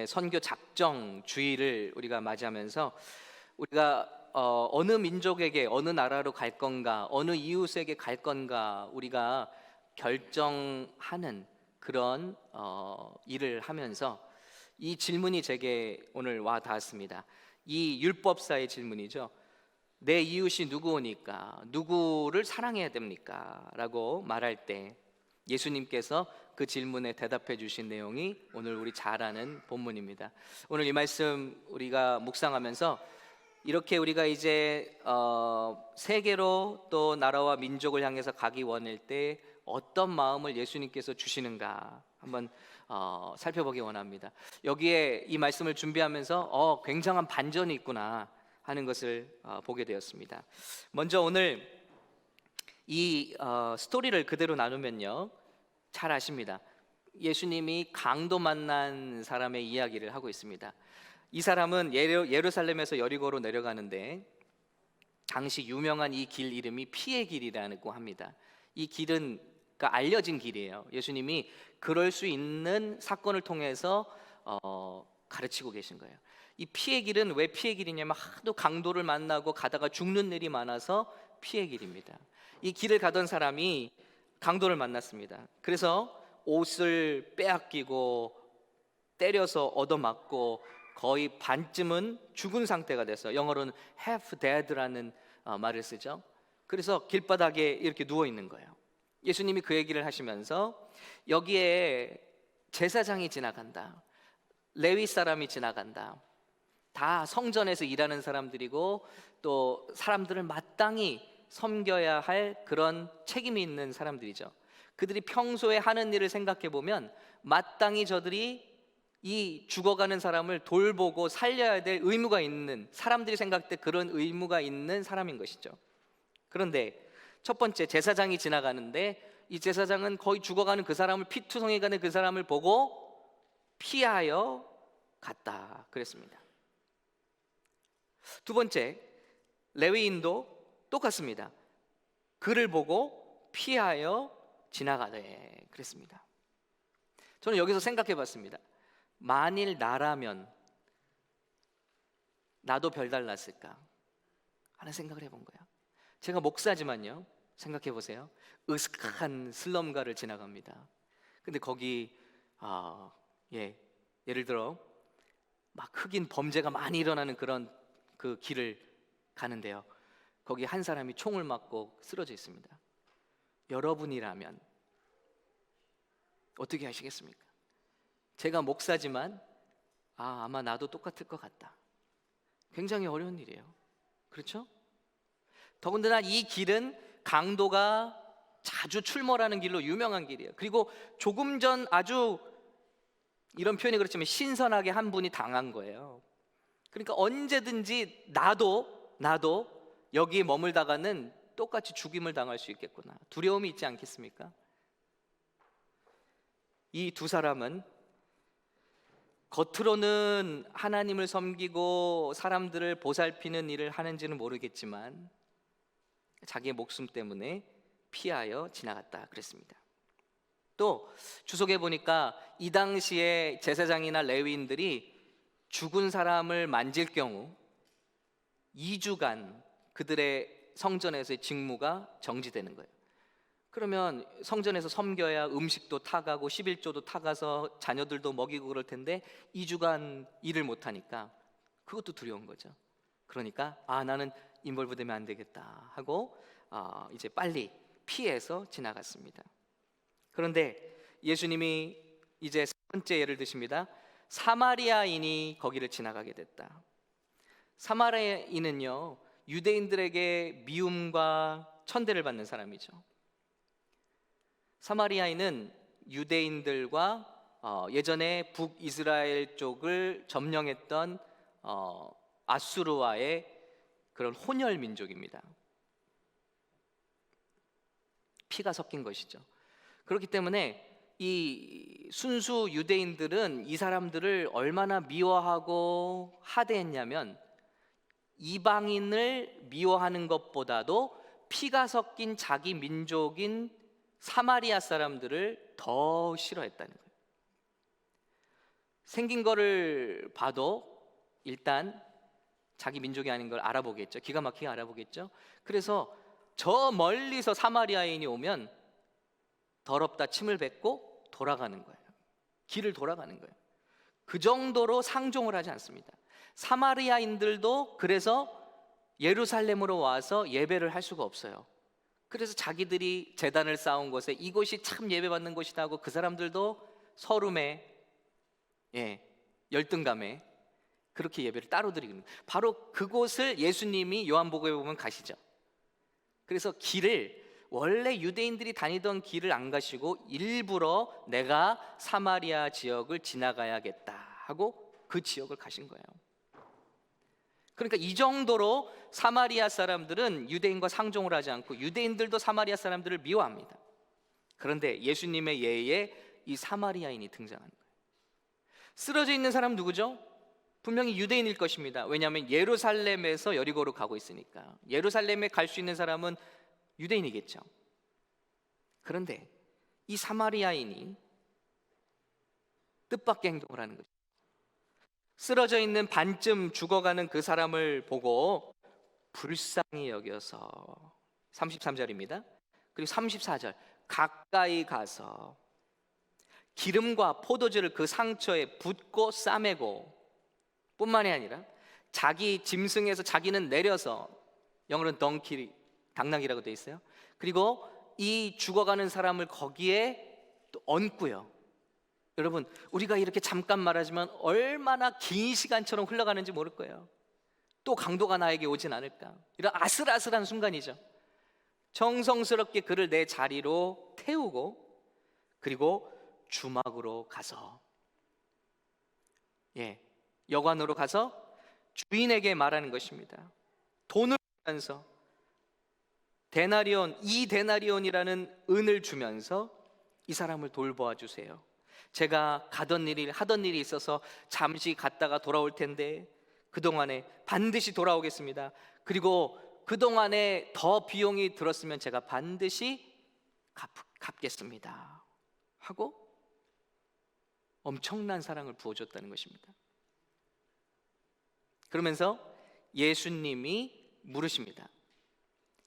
이제 선교 작정 주의를 우리가 맞이하면서 우리가 어느 민족에게, 어느 나라로 갈 건가, 어느 이웃에게 갈 건가 우리가 결정하는 그런 일을 하면서 이 질문이 제게 오늘 와 닿았습니다. 이 율법사의 질문이죠. 내 이웃이 누구오니까, 누구를 사랑해야 됩니까? 라고 말할 때 예수님께서 그 질문에 대답해 주신 내용이 오늘 우리 잘 아는 본문입니다. 오늘 이 말씀 우리가 묵상하면서 이렇게 우리가 이제 세계로 또 나라와 민족을 향해서 가기 원할 때 어떤 마음을 예수님께서 주시는가 한번 살펴보기 원합니다. 여기에 이 말씀을 준비하면서 굉장한 반전이 있구나 하는 것을 보게 되었습니다. 먼저 오늘 이 스토리를 그대로 나누면요, 잘 아십니다. 예수님이 강도 만난 사람의 이야기를 하고 있습니다. 이 사람은 예루살렘에서 여리고로 내려가는데 당시 유명한 이 길 이름이 피의 길이라고 합니다. 이 길은 알려진 길이에요. 예수님이 그럴 수 있는 사건을 통해서 가르치고 계신 거예요. 이 피의 길은 왜 피의 길이냐면 하도 강도를 만나고 가다가 죽는 일이 많아서 피의 길입니다. 이 길을 가던 사람이 강도를 만났습니다. 그래서 옷을 빼앗기고 때려서 얻어맞고 거의 반쯤은 죽은 상태가 됐어요. 영어로는 half dead라는 말을 쓰죠. 그래서 길바닥에 이렇게 누워 있는 거예요. 예수님이 그 얘기를 하시면서 여기에 제사장이 지나간다, 레위 사람이 지나간다, 다 성전에서 일하는 사람들이고 또 사람들을 마땅히 섬겨야 할 그런 책임이 있는 사람들이죠. 그들이 평소에 하는 일을 생각해 보면 마땅히 저들이 이 죽어가는 사람을 돌보고 살려야 될 의무가 있는, 사람들이 생각할 때 그런 의무가 있는 사람인 것이죠. 그런데 첫 번째, 제사장이 지나가는데 이 제사장은 거의 죽어가는 그 사람을, 피투성이가는 그 사람을 보고 피하여 갔다 그랬습니다. 두 번째, 레위인도 똑같습니다. 그를 보고 피하여 지나가되 그랬습니다. 저는 여기서 생각해 봤습니다. 만일 나라면 나도 별달랐을까 하는 생각을 해본 거예요. 제가 목사지만요, 생각해 보세요. 으슥한 슬럼가를 지나갑니다. 근데 거기 예를 들어 막 흑인 범죄가 많이 일어나는 그런 그 길을 가는데요, 거기 한 사람이 총을 맞고 쓰러져 있습니다. 여러분이라면 어떻게 하시겠습니까? 제가 목사지만 아마 나도 똑같을 것 같다. 굉장히 어려운 일이에요. 그렇죠? 더군다나 이 길은 강도가 자주 출몰하는 길로 유명한 길이에요. 그리고 조금 전 아주, 이런 표현이 그렇지만 신선하게 한 분이 당한 거예요. 그러니까 언제든지 나도 여기에 머물다가는 똑같이 죽임을 당할 수 있겠구나, 두려움이 있지 않겠습니까? 이 두 사람은 겉으로는 하나님을 섬기고 사람들을 보살피는 일을 하는지는 모르겠지만 자기의 목숨 때문에 피하여 지나갔다 그랬습니다. 또 주석에 보니까 이 당시에 제사장이나 레위인들이 죽은 사람을 만질 경우 2주간 그들의 성전에서의 직무가 정지되는 거예요. 그러면 성전에서 섬겨야 음식도 타가고 11조도 타가서 자녀들도 먹이고 그럴 텐데 2주간 일을 못하니까 그것도 두려운 거죠. 그러니까 나는 인볼브되면 안 되겠다 하고 이제 빨리 피해서 지나갔습니다. 그런데 예수님이 이제 세 번째 예를 드십니다. 사마리아인이 거기를 지나가게 됐다. 사마리아인은요, 유대인들에게 미움과 천대를 받는 사람이죠. 사마리아인은 유대인들과 예전에 북이스라엘 쪽을 점령했던 아수르와의 그런 혼혈 민족입니다. 피가 섞인 것이죠. 그렇기 때문에 이 순수 유대인들은 이 사람들을 얼마나 미워하고 하대했냐면 이방인을 미워하는 것보다도 피가 섞인 자기 민족인 사마리아 사람들을 더 싫어했다는 거예요. 생긴 거를 봐도 일단 자기 민족이 아닌 걸 알아보겠죠. 기가 막히게 알아보겠죠. 그래서 저 멀리서 사마리아인이 오면 더럽다 침을 뱉고 돌아가는 거예요. 길을 돌아가는 거예요. 그 정도로 상종을 하지 않습니다. 사마리아인들도 그래서 예루살렘으로 와서 예배를 할 수가 없어요. 그래서 자기들이 제단을 쌓은 곳에 이곳이 참 예배받는 곳이다 하고 그 사람들도 서름에, 열등감에 그렇게 예배를 따로 드리는, 바로 그곳을 예수님이 요한복음에 보면 가시죠. 그래서 길을, 원래 유대인들이 다니던 길을 안 가시고 일부러 내가 사마리아 지역을 지나가야겠다 하고 그 지역을 가신 거예요. 그러니까 이 정도로 사마리아 사람들은 유대인과 상종을 하지 않고 유대인들도 사마리아 사람들을 미워합니다. 그런데 예수님의 예에 이 사마리아인이 등장하는 거예요. 쓰러져 있는 사람 누구죠? 분명히 유대인일 것입니다. 왜냐하면 예루살렘에서 여리고로 가고 있으니까. 예루살렘에 갈 수 있는 사람은 유대인이겠죠. 그런데 이 사마리아인이 뜻밖의 행동을 하는 거죠. 쓰러져 있는 반쯤 죽어가는 그 사람을 보고 불쌍히 여겨서, 33절입니다. 그리고 34절, 가까이 가서 기름과 포도주를 그 상처에 붓고 싸매고, 뿐만이 아니라 자기 짐승에서 자기는 내려서, 영어로는 덩키, 당나귀라고 되어 있어요. 그리고 이 죽어가는 사람을 거기에 또 얹고요. 여러분, 우리가 이렇게 잠깐 말하지만 얼마나 긴 시간처럼 흘러가는지 모를 거예요. 또 강도가 나에게 오진 않을까, 이런 아슬아슬한 순간이죠. 정성스럽게 그를 내 자리로 태우고, 그리고 주막으로 가서, 여관으로 가서 주인에게 말하는 것입니다. 돈을 주면서, 데나리온, 이 데나리온이라는 은을 주면서 이 사람을 돌보아 주세요. 제가 하던 일이 있어서 잠시 갔다가 돌아올 텐데 그동안에 반드시 돌아오겠습니다. 그리고 그동안에 더 비용이 들었으면 제가 반드시 갚겠습니다 하고 엄청난 사랑을 부어줬다는 것입니다. 그러면서 예수님이 물으십니다.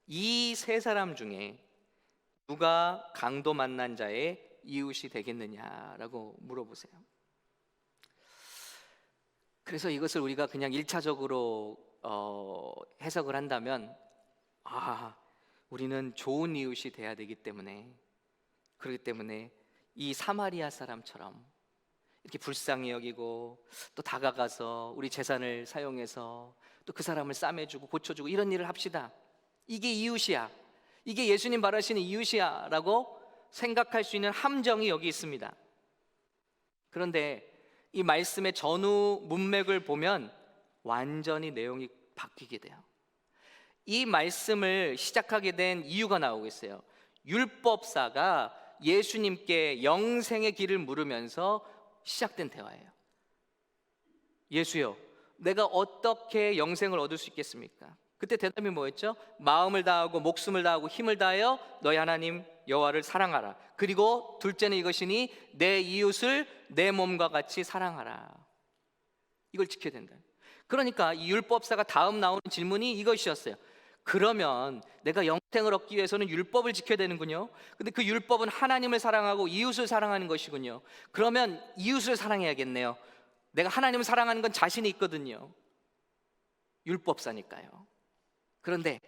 이 세 사람 중에 누가 강도 만난 자의 이웃이 되겠느냐라고 물어보세요. 그래서 이것을 우리가 그냥 1차적으로 해석을 한다면, 우리는 좋은 이웃이 돼야 되기 때문에, 그렇기 때문에 이 사마리아 사람처럼 이렇게 불쌍히 여기고 또 다가가서 우리 재산을 사용해서 또 그 사람을 싸매주고 고쳐주고 이런 일을 합시다. 이게 이웃이야, 이게 예수님 말하시는 이웃이야 라고 생각할 수 있는 함정이 여기 있습니다. 그런데 이 말씀의 전후 문맥을 보면 완전히 내용이 바뀌게 돼요. 이 말씀을 시작하게 된 이유가 나오고 있어요. 율법사가 예수님께 영생의 길을 물으면서 시작된 대화예요. 예수요, 내가 어떻게 영생을 얻을 수 있겠습니까? 그때 대답이 뭐였죠? 마음을 다하고 목숨을 다하고 힘을 다하여 너희 하나님 여호와를 사랑하라. 그리고 둘째는 이것이니 내 이웃을 내 몸과 같이 사랑하라. 이걸 지켜야 된다. 그러니까 이 율법사가 다음 나오는 질문이 이것이었어요. 그러면 내가 영생을 얻기 위해서는 율법을 지켜야 되는군요. 근데 그 율법은 하나님을 사랑하고 이웃을 사랑하는 것이군요. 그러면 이웃을 사랑해야겠네요. 내가 하나님을 사랑하는 건 자신이 있거든요. 율법사니까요. 그런데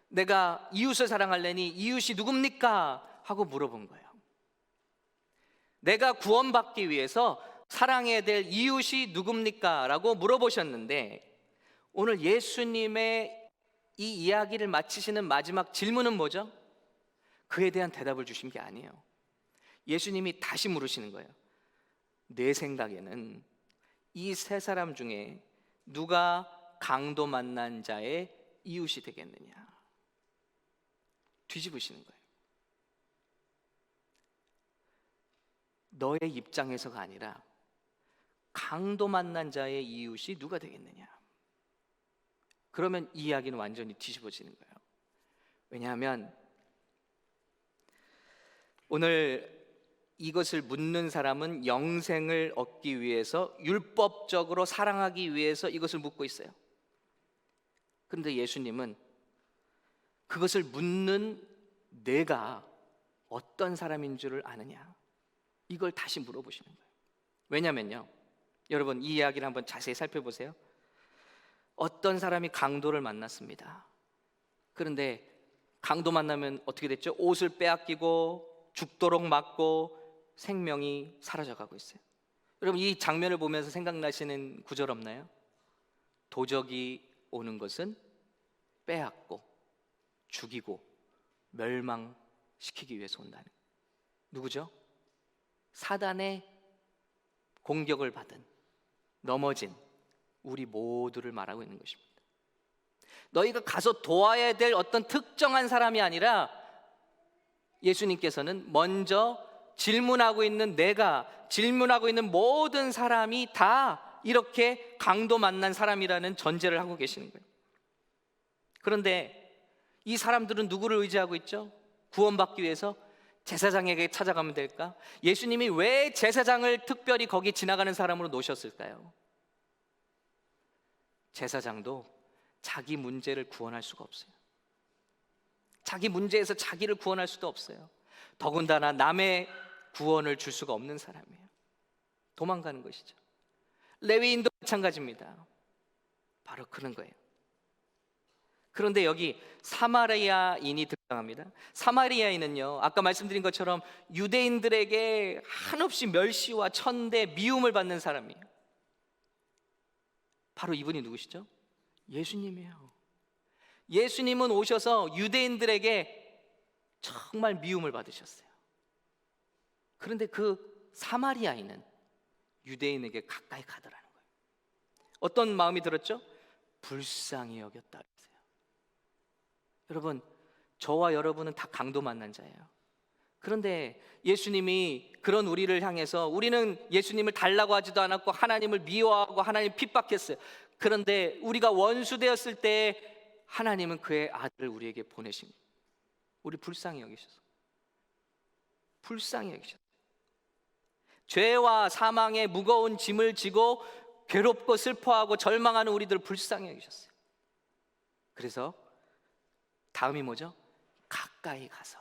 내가 이웃을 사랑하려니 이웃이 누굽니까? 하고 물어본 거예요. 내가 구원받기 위해서 사랑해야 될 이웃이 누굽니까? 라고 물어보셨는데, 오늘 예수님의 이 이야기를 마치시는 마지막 질문은 뭐죠? 그에 대한 대답을 주신 게 아니에요. 예수님이 다시 물으시는 거예요. 내 생각에는 이 세 사람 중에 누가 강도 만난 자의 이웃이 되겠느냐? 뒤집으시는 거예요. 너의 입장에서가 아니라 강도 만난 자의 이웃이 누가 되겠느냐? 그러면 이 이야기는 완전히 뒤집어지는 거예요. 왜냐하면 오늘 이것을 묻는 사람은 영생을 얻기 위해서, 율법적으로 사랑하기 위해서 이것을 묻고 있어요. 그런데 예수님은 그것을 묻는 내가 어떤 사람인 줄을 아느냐, 이걸 다시 물어보시는 거예요. 왜냐면요, 여러분 이 이야기를 한번 자세히 살펴보세요. 어떤 사람이 강도를 만났습니다. 그런데 강도 만나면 어떻게 됐죠? 옷을 빼앗기고 죽도록 맞고 생명이 사라져가고 있어요. 여러분 이 장면을 보면서 생각나시는 구절 없나요? 도적이 오는 것은 빼앗고 죽이고 멸망시키기 위해서 온다는 거예요. 누구죠? 사단의 공격을 받은, 넘어진 우리 모두를 말하고 있는 것입니다. 너희가 가서 도와야 될 어떤 특정한 사람이 아니라 예수님께서는 먼저 질문하고 있는 내가, 질문하고 있는 모든 사람이 다 이렇게 강도 만난 사람이라는 전제를 하고 계시는 거예요. 그런데 이 사람들은 누구를 의지하고 있죠? 구원받기 위해서 제사장에게 찾아가면 될까? 예수님이 왜 제사장을 특별히 거기 지나가는 사람으로 놓으셨을까요? 제사장도 자기 문제를 구원할 수가 없어요. 자기 문제에서 자기를 구원할 수도 없어요. 더군다나 남의 구원을 줄 수가 없는 사람이에요. 도망가는 것이죠. 레위인도 마찬가지입니다. 바로 그런 거예요. 그런데 여기 사마리아인이 등장합니다. 사마리아인은요, 아까 말씀드린 것처럼 유대인들에게 한없이 멸시와 천대, 미움을 받는 사람이에요. 바로 이분이 누구시죠? 예수님이에요. 예수님은 오셔서 유대인들에게 정말 미움을 받으셨어요. 그런데 그 사마리아인은 유대인에게 가까이 가더라는 거예요. 어떤 마음이 들었죠? 불쌍히 여겼다 그랬어요. 여러분, 저와 여러분은 다 강도 만난 자예요. 그런데 예수님이 그런 우리를 향해서, 우리는 예수님을 달라고 하지도 않았고 하나님을 미워하고 하나님을 핍박했어요. 그런데 우리가 원수 되었을 때 하나님은 그의 아들을 우리에게 보내십니다. 우리 불쌍히 여기셔서, 불쌍히 여기셔서 죄와 사망의 무거운 짐을 지고 괴롭고 슬퍼하고 절망하는 우리들을 불쌍히 여기셨어요. 그래서 다음이 뭐죠? 가까이 가서,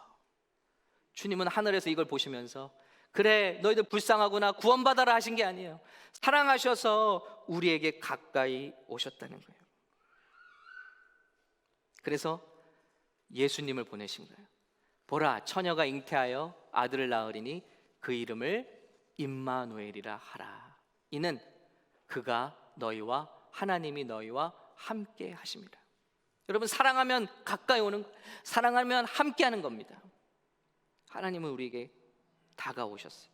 주님은 하늘에서 이걸 보시면서 그래 너희들 불쌍하구나, 구원받아라 하신 게 아니에요. 사랑하셔서 우리에게 가까이 오셨다는 거예요. 그래서 예수님을 보내신 거예요. 보라, 처녀가 잉태하여 아들을 낳으리니 그 이름을 임마누엘이라 하라. 이는 그가 너희와, 하나님이 너희와 함께 하십니다. 여러분, 사랑하면 가까이 오는, 사랑하면 함께 하는 겁니다. 하나님은 우리에게 다가오셨어요.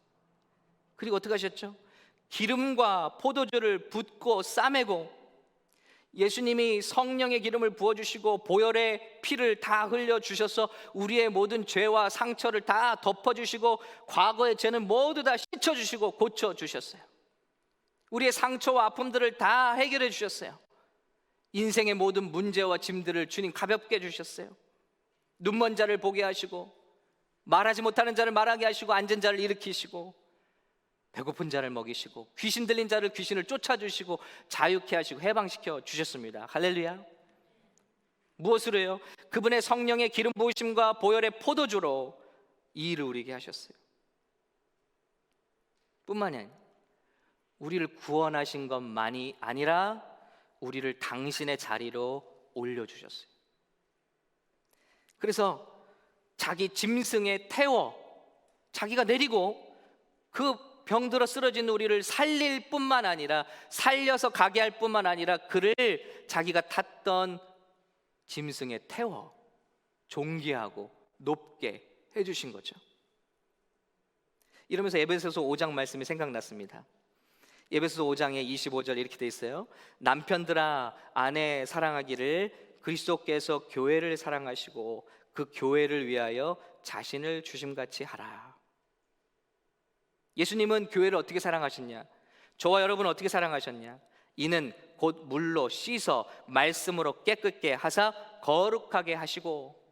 그리고 어떻게 하셨죠? 기름과 포도주를 붓고 싸매고, 예수님이 성령의 기름을 부어주시고 보혈의 피를 다 흘려주셔서 우리의 모든 죄와 상처를 다 덮어주시고 과거의 죄는 모두 다 씻어주시고 고쳐주셨어요. 우리의 상처와 아픔들을 다 해결해 주셨어요. 인생의 모든 문제와 짐들을 주님 가볍게 해주셨어요. 눈먼 자를 보게 하시고, 말하지 못하는 자를 말하게 하시고, 앉은 자를 일으키시고, 배고픈 자를 먹이시고, 귀신 들린 자를 귀신을 쫓아주시고, 자유케 하시고 해방시켜 주셨습니다. 할렐루야. 무엇으로 해요? 그분의 성령의 기름 부으심과 보혈의 포도주로 이 일을 우리에게 하셨어요. 뿐만이 아니라 우리를 구원하신 것만이 아니라 우리를 당신의 자리로 올려주셨어요. 그래서 자기 짐승에 태워 자기가 내리고 그 병들어 쓰러진 우리를 살릴 뿐만 아니라, 살려서 가게 할 뿐만 아니라 그를 자기가 탔던 짐승에 태워 존귀하고 높게 해주신 거죠. 이러면서 에베소서 5장 말씀이 생각났습니다. 에베소서 5장에 25절 이렇게 돼 있어요. 남편들아, 아내 사랑하기를 그리스도께서 교회를 사랑하시고 그 교회를 위하여 자신을 주심같이 하라. 예수님은 교회를 어떻게 사랑하셨냐? 저와 여러분을 어떻게 사랑하셨냐? 이는 곧 물로 씻어 말씀으로 깨끗게 하사 거룩하게 하시고,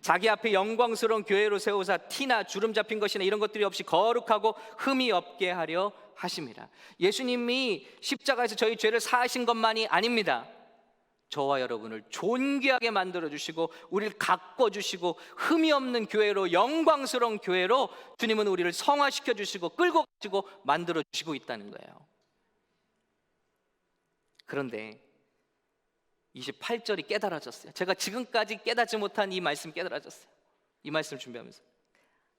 자기 앞에 영광스러운 교회로 세우사 티나 주름 잡힌 것이나 이런 것들이 없이 거룩하고 흠이 없게 하려 하심이라. 예수님이 십자가에서 저희 죄를 사하신 것만이 아닙니다. 저와 여러분을 존귀하게 만들어주시고 우리를 가꿔주시고 흠이 없는 교회로, 영광스러운 교회로 주님은 우리를 성화시켜 주시고 끌고 가시고 만들어주시고 있다는 거예요. 그런데 28절이 깨달아졌어요. 제가 지금까지 깨닫지 못한 이 말씀 깨달아졌어요. 이 말씀 준비하면서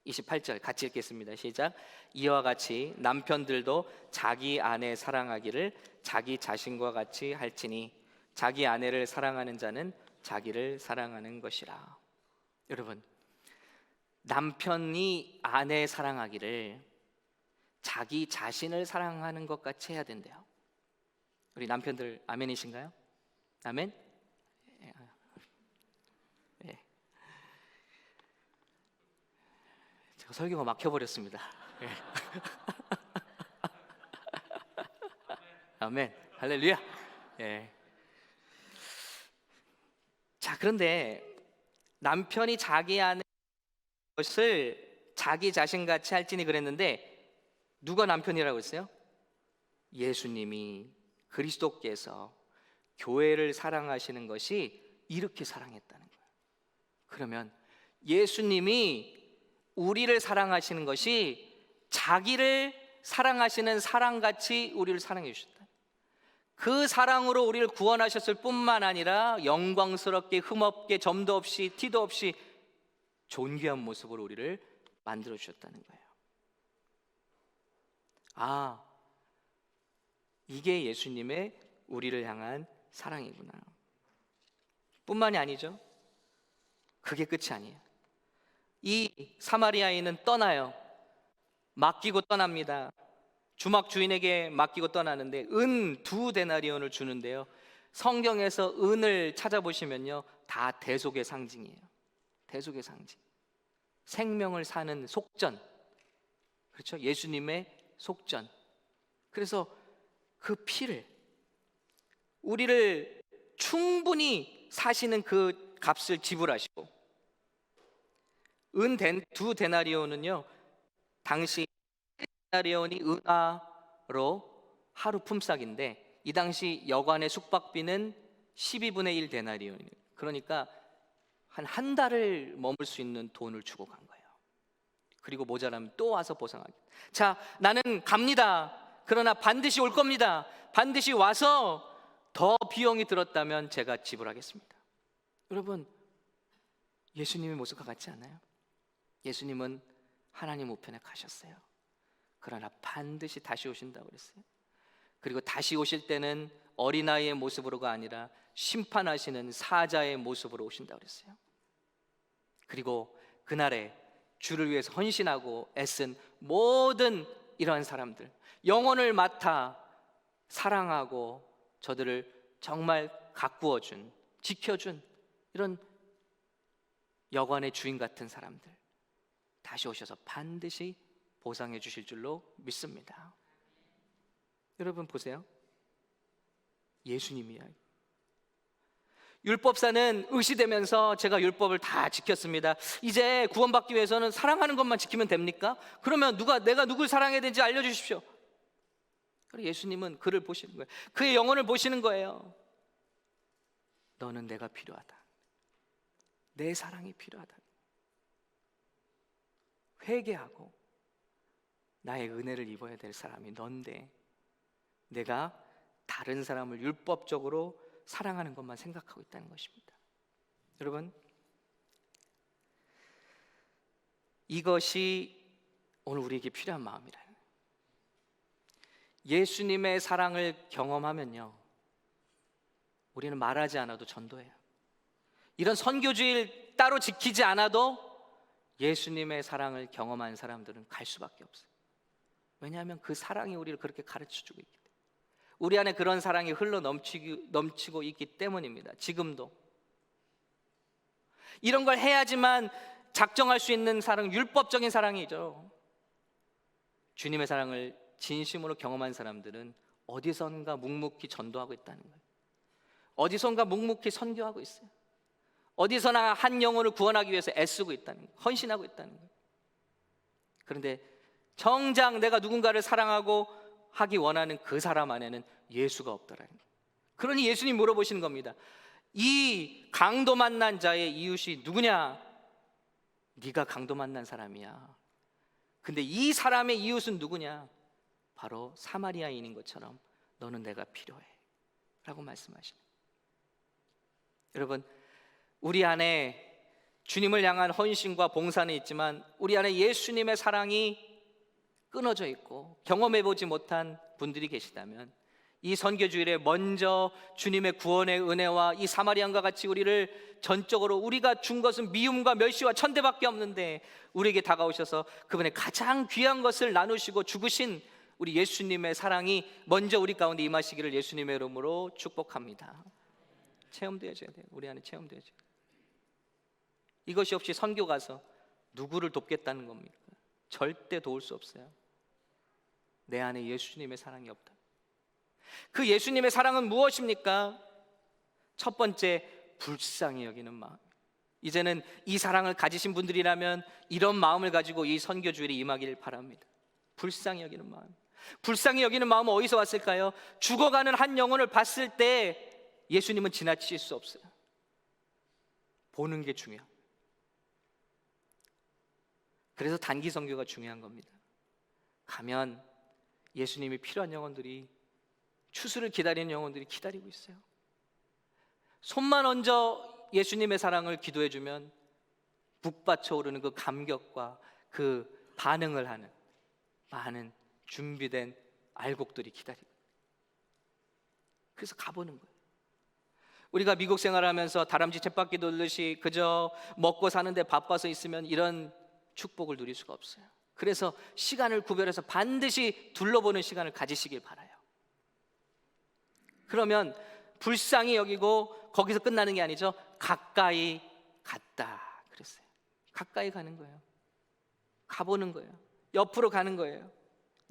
28절 같이 읽겠습니다. 시작. 이와 같이 남편들도 자기 아내 사랑하기를 자기 자신과 같이 할지니 자기 아내를 사랑하는 자는 자기를 사랑하는 것이라. 여러분, 남편이 아내 사랑하기를 자기 자신을 사랑하는 것 같이 해야 된대요. 우리 남편들 아멘이신가요? 아멘? 네. 제가 설교가 막혀버렸습니다. 네. 아멘. 할렐루야. 네. 자, 그런데 남편이 자기 아내 것을 자기 자신같이 할지니 그랬는데 누가 남편이라고 했어요? 예수님이, 그리스도께서 교회를 사랑하시는 것이 이렇게 사랑했다는 거예요. 그러면 예수님이 우리를 사랑하시는 것이 자기를 사랑하시는 사랑같이 우리를 사랑해 주셨다. 그 사랑으로 우리를 구원하셨을 뿐만 아니라 영광스럽게 흠없게 점도 없이 티도 없이 존귀한 모습으로 우리를 만들어 주셨다는 거예요. 아, 이게 예수님의 우리를 향한 사랑이구나. 뿐만이 아니죠. 그게 끝이 아니에요. 이 사마리아인은 떠나요. 맡기고 떠납니다. 주막 주인에게 맡기고 떠나는데 은 2데나리온을 주는데요, 성경에서 은을 찾아보시면요 다 대속의 상징이에요. 대속의 상징, 생명을 사는 속전, 그렇죠? 예수님의 속전. 그래서 그 피를, 우리를 충분히 사시는 그 값을 지불하시고, 은 2데나리온은요 당시 데나리온이 은화로 하루 품삯인데 이 당시 여관의 숙박비는 12분의 1 데나리온이에요. 그러니까 한 달을 머물 수 있는 돈을 주고 간 거예요. 그리고 모자라면 또 와서 보상하기. 자, 나는 갑니다. 그러나 반드시 올 겁니다. 반드시 와서 더 비용이 들었다면 제가 지불하겠습니다. 여러분, 예수님의 모습과 같지 않아요? 예수님은 하나님 우편에 가셨어요. 그러나 반드시 다시 오신다고 그랬어요. 그리고 다시 오실 때는 어린아이의 모습으로가 아니라 심판하시는 사자의 모습으로 오신다고 그랬어요. 그리고 그날에 주를 위해서 헌신하고 애쓴 모든 이러한 사람들, 영혼을 맡아 사랑하고 저들을 정말 가꾸어준, 지켜준 이런 여관의 주인 같은 사람들, 다시 오셔서 반드시 보상해 주실 줄로 믿습니다. 여러분 보세요. 예수님이야. 율법사는 의시되면서 제가 율법을 다 지켰습니다. 이제 구원받기 위해서는 사랑하는 것만 지키면 됩니까? 그러면 내가 누굴 사랑해야 되는지 알려주십시오. 그리고 예수님은 그를 보시는 거예요. 그의 영혼을 보시는 거예요. 너는 내가 필요하다. 내 사랑이 필요하다. 회개하고 나의 은혜를 입어야 될 사람이 넌데 내가 다른 사람을 율법적으로 사랑하는 것만 생각하고 있다는 것입니다. 여러분, 이것이 오늘 우리에게 필요한 마음이라는, 예수님의 사랑을 경험하면요 우리는 말하지 않아도 전도해요. 이런 선교주일 따로 지키지 않아도 예수님의 사랑을 경험한 사람들은 갈 수밖에 없어요. 왜냐하면 그 사랑이 우리를 그렇게 가르쳐주고 있기 때문에, 우리 안에 그런 사랑이 흘러 넘치고 있기 때문입니다. 지금도 이런 걸 해야지만 작정할 수 있는 사랑, 율법적인 사랑이죠. 주님의 사랑을 진심으로 경험한 사람들은 어디선가 묵묵히 전도하고 있다는 거예요. 어디선가 묵묵히 선교하고 있어요. 어디서나 한 영혼을 구원하기 위해서 애쓰고 있다는 거예요. 헌신하고 있다는 거예요. 그런데 정작 내가 누군가를 사랑하고 하기 원하는 그 사람 안에는 예수가 없더라는 거예요. 그러니 예수님 물어보시는 겁니다. 이 강도 만난 자의 이웃이 누구냐? 네가 강도 만난 사람이야. 근데 이 사람의 이웃은 누구냐? 바로 사마리아인인 것처럼 너는 내가 필요해 라고 말씀하시는 거예요. 여러분, 우리 안에 주님을 향한 헌신과 봉사는 있지만 우리 안에 예수님의 사랑이 끊어져 있고 경험해보지 못한 분들이 계시다면 이 선교주일에 먼저 주님의 구원의 은혜와 이 사마리안과 같이 우리를 전적으로 우리가 준 것은 미움과 멸시와 천대밖에 없는데 우리에게 다가오셔서 그분의 가장 귀한 것을 나누시고 죽으신 우리 예수님의 사랑이 먼저 우리 가운데 임하시기를 예수님의 이름으로 축복합니다. 체험되어져야 돼요. 우리 안에 체험되어져야 돼요. 이것이 없이 선교 가서 누구를 돕겠다는 겁니까? 절대 도울 수 없어요. 내 안에 예수님의 사랑이 없다. 그 예수님의 사랑은 무엇입니까? 첫 번째, 불쌍히 여기는 마음. 이제는 이 사랑을 가지신 분들이라면 이런 마음을 가지고 이 선교주일에 임하기를 바랍니다. 불쌍히 여기는 마음. 불쌍히 여기는 마음은 어디서 왔을까요? 죽어가는 한 영혼을 봤을 때 예수님은 지나치실 수 없어요. 보는 게 중요해요. 그래서 단기 선교가 중요한 겁니다. 가면 예수님이 필요한 영혼들이, 추수를 기다리는 영혼들이 기다리고 있어요. 손만 얹어 예수님의 사랑을 기도해주면 북받쳐 오르는 그 감격과 그 반응을 하는 많은 준비된 알곡들이 기다리고, 그래서 가보는 거예요. 우리가 미국 생활하면서 다람쥐 쳇바퀴 돌듯이 그저 먹고 사는데 바빠서 있으면 이런 축복을 누릴 수가 없어요. 그래서 시간을 구별해서 반드시 둘러보는 시간을 가지시길 바라요. 그러면 불쌍히 여기고 거기서 끝나는 게 아니죠. 가까이 갔다 그랬어요. 가까이 가는 거예요. 가보는 거예요. 옆으로 가는 거예요.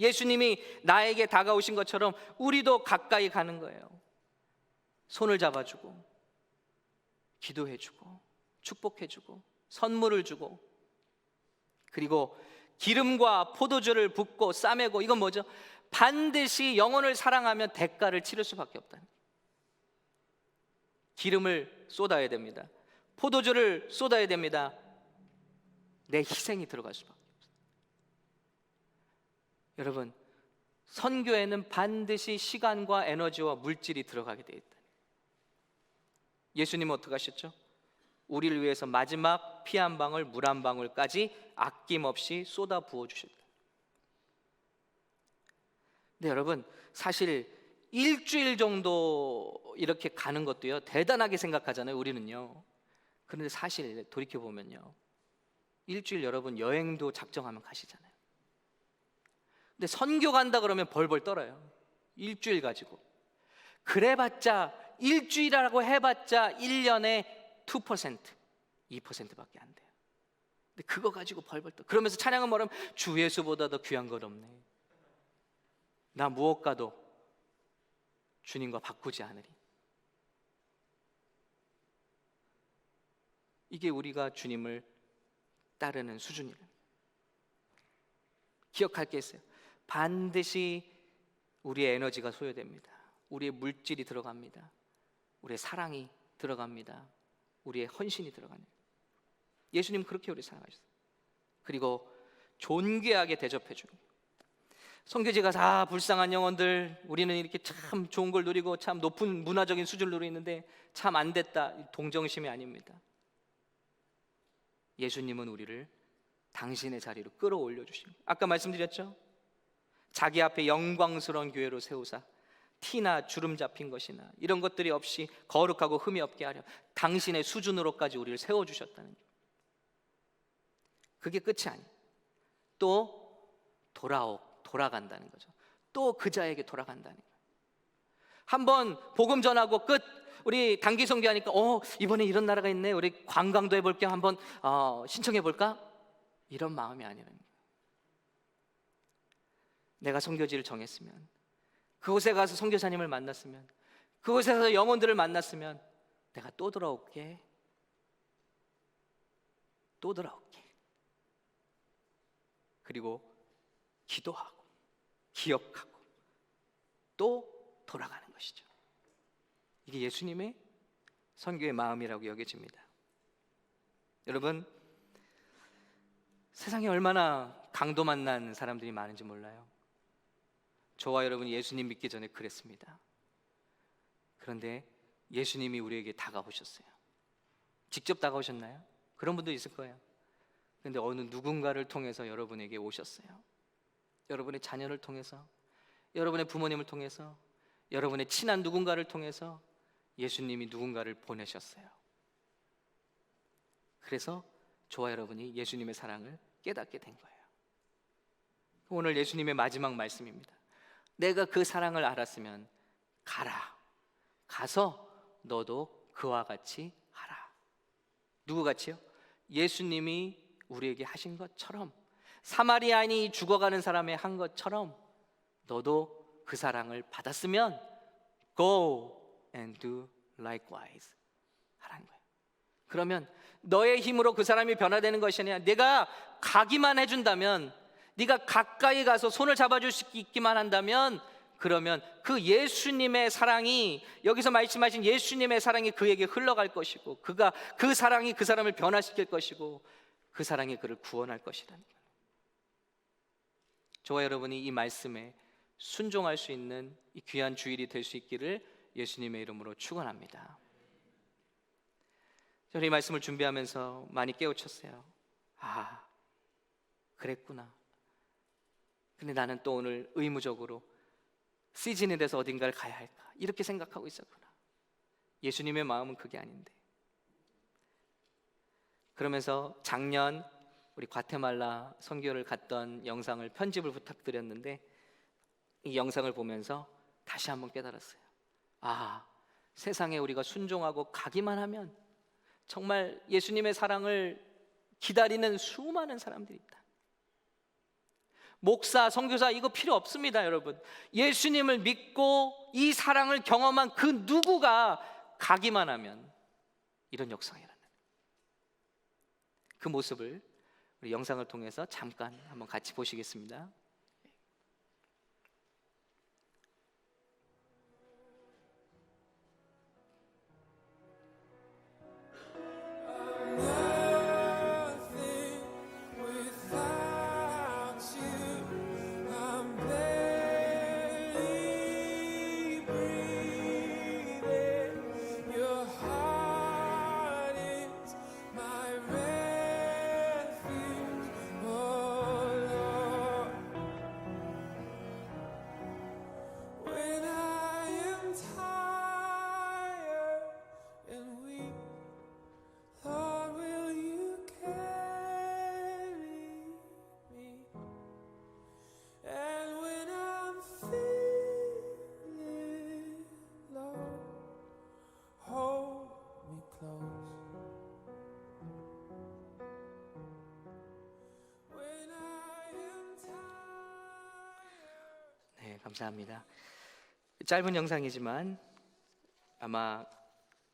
예수님이 나에게 다가오신 것처럼 우리도 가까이 가는 거예요. 손을 잡아주고 기도해주고 축복해주고 선물을 주고, 그리고 기름과 포도주를 붓고 싸매고, 이건 뭐죠? 반드시 영혼을 사랑하면 대가를 치를 수밖에 없다는 거예요. 기름을 쏟아야 됩니다. 포도주를 쏟아야 됩니다. 내 희생이 들어갈 수밖에 없어요. 여러분, 선교에는 반드시 시간과 에너지와 물질이 들어가게 되어 있다. 예수님은 어떻게 하셨죠? 우리를 위해서 마지막 피 한 방울, 물 한 방울까지 아낌없이 쏟아 부어 주셨다. 근데 여러분, 사실 일주일 정도 이렇게 가는 것도요, 대단하게 생각하잖아요, 우리는요. 그런데 사실 돌이켜보면요, 일주일 여러분 여행도 작정하면 가시잖아요. 근데 선교 간다 그러면 벌벌 떨어요. 일주일 가지고. 그래봤자 일주일이라고 해봤자 1년에 2%, 2%밖에 안 돼요. 근데 그거 가지고 벌벌 떨어. 그러면서 찬양은 뭐라면 주 예수보다 더 귀한 것 없네. 나 무엇과도 주님과 바꾸지 않으리. 이게 우리가 주님을 따르는 수준이에요. 기억할 게 있어요. 반드시 우리의 에너지가 소요됩니다. 우리의 물질이 들어갑니다. 우리의 사랑이 들어갑니다. 우리의 헌신이 들어갑니다. 예수님 그렇게 우리 사랑하셨어요. 그리고 존귀하게 대접해 주는 거예요. 선교지가 다 불쌍한 영혼들, 우리는 이렇게 참 좋은 걸 누리고 참 높은 문화적인 수준을 누리는데 참 안 됐다, 동정심이 아닙니다. 예수님은 우리를 당신의 자리로 끌어올려 주십니다. 아까 말씀드렸죠? 자기 앞에 영광스러운 교회로 세우사 티나 주름 잡힌 것이나 이런 것들이 없이 거룩하고 흠이 없게 하려 당신의 수준으로까지 우리를 세워주셨다는 거예요. 그게 끝이 아니에요. 또 돌아간다는 거죠. 또 그 자에게 돌아간다는 거예요. 한번 복음 전하고 끝. 우리 단기 선교하니까 이번에 이런 나라가 있네, 우리 관광도 해볼게, 한번 신청해볼까? 이런 마음이 아니라는 거예요. 내가 선교지를 정했으면, 그곳에 가서 선교사님을 만났으면, 그곳에 가서 영혼들을 만났으면 내가 또 돌아올게. 또 돌아올게. 그리고 기도하고 기억하고 또 돌아가는 것이죠. 이게 예수님의 선교의 마음이라고 여겨집니다. 여러분, 세상에 얼마나 강도 만난 사람들이 많은지 몰라요. 저와 여러분이 예수님 믿기 전에 그랬습니다. 그런데 예수님이 우리에게 다가오셨어요. 직접 다가오셨나요? 그런 분도 있을 거예요. 그런데 어느 누군가를 통해서 여러분에게 오셨어요. 여러분의 자녀를 통해서, 여러분의 부모님을 통해서, 여러분의 친한 누군가를 통해서 예수님이 누군가를 보내셨어요. 그래서 저와 여러분이 예수님의 사랑을 깨닫게 된 거예요. 오늘 예수님의 마지막 말씀입니다. 내가 그 사랑을 알았으면 가라. 가서 너도 그와 같이 하라. 누구 같이요? 예수님이 우리에게 하신 것처럼, 사마리아인이 죽어가는 사람의 한 것처럼 너도 그 사랑을 받았으면 Go and do likewise 하라는 거예요. 그러면 너의 힘으로 그 사람이 변화되는 것이 아니라 내가 가기만 해준다면, 네가 가까이 가서 손을 잡아줄 수 있기만 한다면, 그러면 그 예수님의 사랑이, 여기서 말씀하신 예수님의 사랑이 그에게 흘러갈 것이고, 그가 그 사랑이 그 사람을 변화시킬 것이고, 그 사랑이 그를 구원할 것이라는 거예요. 저와 여러분이 이 말씀에 순종할 수 있는 이 귀한 주일이 될 수 있기를 예수님의 이름으로 축원합니다. 저는 이 말씀을 준비하면서 많이 깨우쳤어요. 아, 그랬구나. 근데 나는 또 오늘 의무적으로 시즌이 돼서 어딘가를 가야 할까, 이렇게 생각하고 있었구나. 예수님의 마음은 그게 아닌데. 그러면서 작년 우리 과테말라 선교를 갔던 영상을 편집을 부탁드렸는데, 이 영상을 보면서 다시 한번 깨달았어요. 아, 세상에 우리가 순종하고 가기만 하면 정말 예수님의 사랑을 기다리는 수많은 사람들이 있다. 목사, 선교사 이거 필요 없습니다, 여러분. 예수님을 믿고 이 사랑을 경험한 그 누구가 가기만 하면 이런 역사가 일어나요. 그 모습을 우리 영상을 통해서 잠깐 한번 같이 보시겠습니다. 네, 감사합니다. 짧은 영상이지만 아마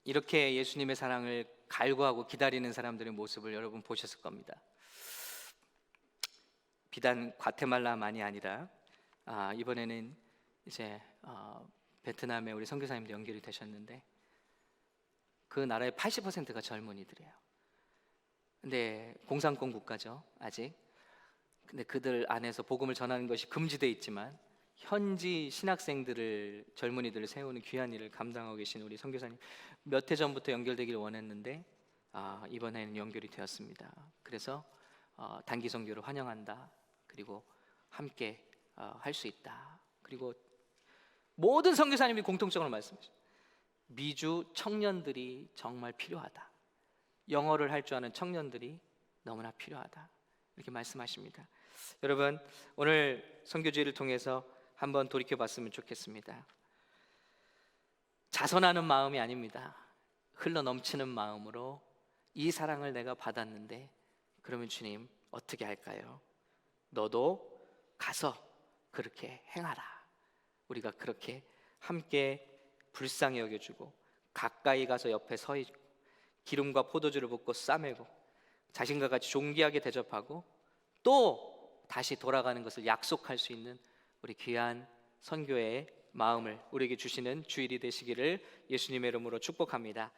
이렇게 예수님의 사랑을 갈구하고 기다리는 사람들의 모습을 여러분 보셨을 겁니다. 비단 과테말라만이 아니라 이번에는 이제 베트남에 우리 선교사님도 연결이 되셨는데, 그 나라의 80%가 젊은이들이에요. 근데 공산권 국가죠, 아직. 근데 그들 안에서 복음을 전하는 것이 금지되어 있지만 현지 신학생들을, 젊은이들을 세우는 귀한 일을 감당하고 계신 우리 선교사님, 몇 해 전부터 연결되기를 원했는데 이번에는 연결이 되었습니다. 그래서 단기 선교를 환영한다, 그리고 함께 할 수 있다. 그리고 모든 선교사님이 공통적으로 말씀하십니다. 미주 청년들이 정말 필요하다. 영어를 할 줄 아는 청년들이 너무나 필요하다, 이렇게 말씀하십니다. 여러분, 오늘 선교주의를 통해서 한번 돌이켜 봤으면 좋겠습니다. 자선하는 마음이 아닙니다. 흘러 넘치는 마음으로 이 사랑을 내가 받았는데, 그러면 주님 어떻게 할까요? 너도 가서 그렇게 행하라. 우리가 그렇게 함께 불쌍히 여겨주고 가까이 가서 옆에 서 있고 기름과 포도주를 붓고 싸매고 자신과 같이 존귀하게 대접하고 또 다시 돌아가는 것을 약속할 수 있는 우리 귀한 선교의 마음을 우리에게 주시는 주일이 되시기를 예수님의 이름으로 축복합니다.